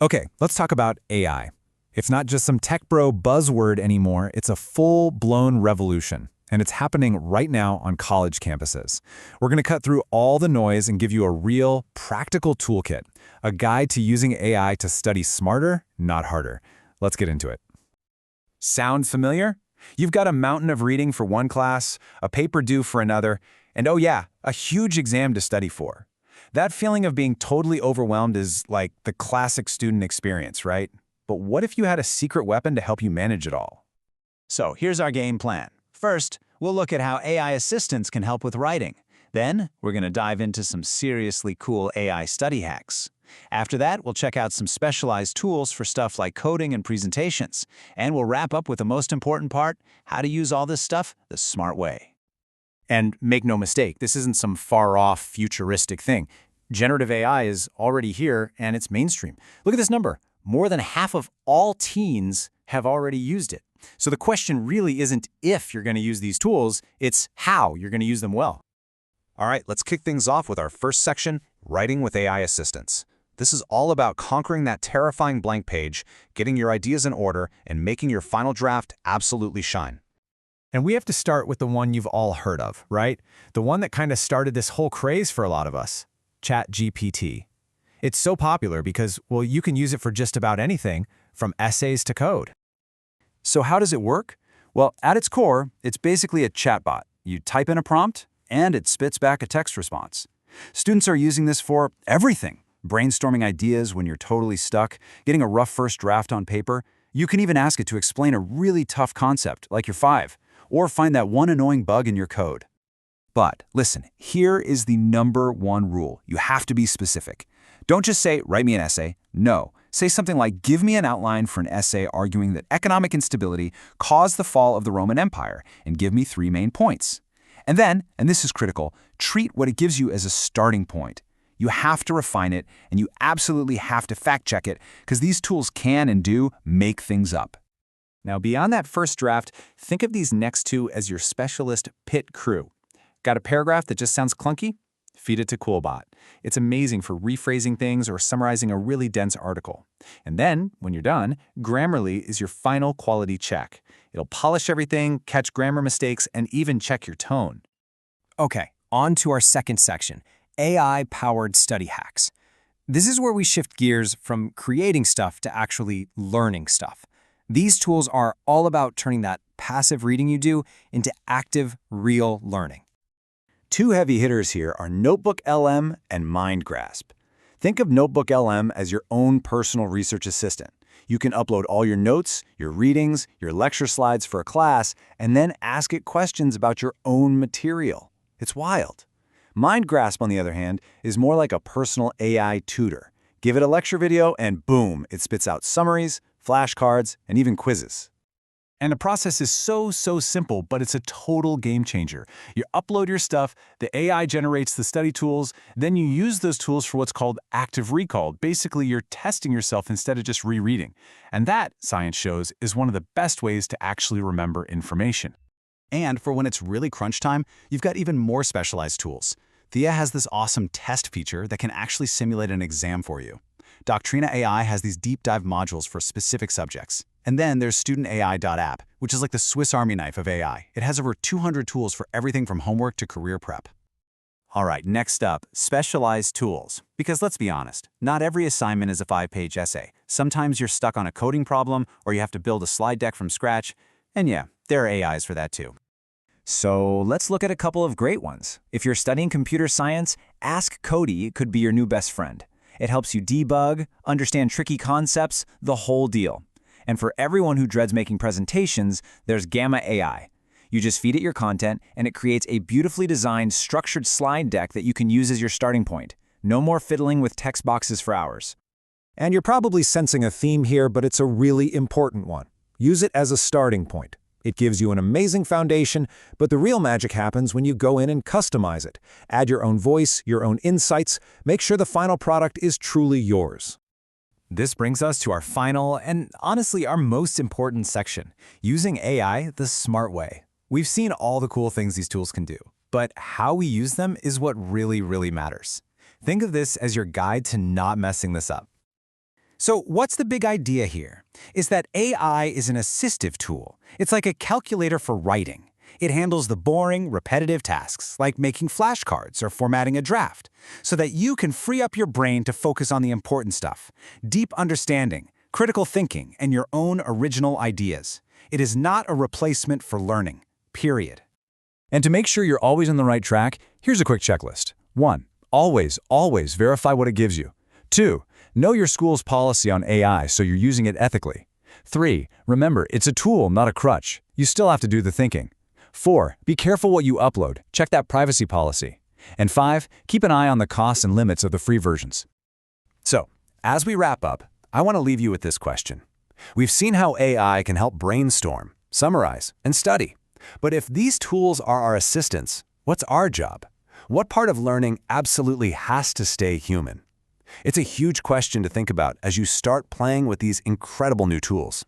Okay, let's talk about AI. It's not just some tech bro buzzword anymore, it's a full-blown revolution. And it's happening right now on college campuses. We're going to cut through all the noise and give you a real, practical toolkit, a guide to using AI to study smarter, not harder. Let's get into it. Sound familiar? You've got a mountain of reading for one class, a paper due for another, and oh yeah, a huge exam to study for. That feeling of being totally overwhelmed is like the classic student experience, right? But what if you had a secret weapon to help you manage it all? So here's our game plan. First, we'll look at how AI assistants can help with writing. Then, we're going to dive into some seriously cool AI study hacks. After that, we'll check out some specialized tools for stuff like coding and presentations. And we'll wrap up with the most important part, how to use all this stuff the smart way. And make no mistake, this isn't some far-off, futuristic thing. Generative AI is already here, and it's mainstream. Look at this number. More than half of all teens have already used it. So the question really isn't if you're going to use these tools, it's how you're going to use them well. All right, let's kick things off with our first section, Writing with AI Assistants. This is all about conquering that terrifying blank page, getting your ideas in order, and making your final draft absolutely shine. And we have to start with the one you've all heard of, right? The one that kind of started this whole craze for a lot of us, ChatGPT. It's so popular because, well, you can use it for just about anything, from essays to code. So how does it work? Well, at its core, it's basically a chatbot. You type in a prompt, and it spits back a text response. Students are using this for everything. Brainstorming ideas when you're totally stuck, getting a rough first draft on paper. You can even ask it to explain a really tough concept, like you're 5, or find that one annoying bug in your code. But listen, here is the #1 rule. You have to be specific. Don't just say, write me an essay. No. Say something like, give me an outline for an essay arguing that economic instability caused the fall of the Roman Empire, and give me 3 main points. And then, and this is critical, treat what it gives you as a starting point. You have to refine it, and you absolutely have to fact-check it, because these tools can and do make things up. Now, beyond that first draft, think of these next two as your specialist pit crew. Got a paragraph that just sounds clunky? Feed it to QuillBot. It's amazing for rephrasing things or summarizing a really dense article. And then, when you're done, Grammarly is your final quality check. It'll polish everything, catch grammar mistakes, and even check your tone. Okay, on to our second section, AI-powered study hacks. This is where we shift gears from creating stuff to actually learning stuff. These tools are all about turning that passive reading you do into active, real learning. 2 heavy hitters here are NotebookLM and Mindgrasp. Think of NotebookLM as your own personal research assistant. You can upload all your notes, your readings, your lecture slides for a class, and then ask it questions about your own material. It's wild. Mindgrasp, on the other hand, is more like a personal AI tutor. Give it a lecture video and boom, it spits out summaries, flashcards, and even quizzes. And the process is so simple, but it's a total game changer. You upload your stuff, the AI generates the study tools, then you use those tools for what's called active recall. Basically, you're testing yourself instead of just rereading. And that, science shows, is one of the best ways to actually remember information. And for when it's really crunch time, you've got even more specialized tools. Thea has this awesome test feature that can actually simulate an exam for you. Doctrina AI has these deep dive modules for specific subjects. And then there's StudentAI.app, which is like the Swiss Army knife of AI. It has over 200 tools for everything from homework to career prep. All right, next up, specialized tools. Because let's be honest, not every assignment is a 5-page essay. Sometimes you're stuck on a coding problem, or you have to build a slide deck from scratch. And yeah, there are AIs for that too. So let's look at a couple of great ones. If you're studying computer science, AskCodi could be your new best friend. It helps you debug, understand tricky concepts, the whole deal. And for everyone who dreads making presentations, there's Gamma AI. You just feed it your content, and it creates a beautifully designed, structured slide deck that you can use as your starting point. No more fiddling with text boxes for hours. And you're probably sensing a theme here, but it's a really important one. Use it as a starting point. It gives you an amazing foundation, but the real magic happens when you go in and customize it. Add your own voice, your own insights. Make sure the final product is truly yours. This brings us to our final and honestly our most important section, using AI the smart way. We've seen all the cool things these tools can do, but how we use them is what really matters. Think of this as your guide to not messing this up. So what's the big idea here? Is that AI is an assistive tool. It's like a calculator for writing. It handles the boring, repetitive tasks, like making flashcards or formatting a draft, so that you can free up your brain to focus on the important stuff: deep understanding, critical thinking, and your own original ideas. It is not a replacement for learning, period. And to make sure you're always on the right track, here's a quick checklist. 1. Always verify what it gives you. 2. Know your school's policy on AI so you're using it ethically. 3. Remember, it's a tool, not a crutch. You still have to do the thinking. 4. Be careful what you upload. Check that privacy policy. And 5. Keep an eye on the costs and limits of the free versions. So, as we wrap up, I want to leave you with this question. We've seen how AI can help brainstorm, summarize, and study. But if these tools are our assistants, what's our job? What part of learning absolutely has to stay human? It's a huge question to think about as you start playing with these incredible new tools.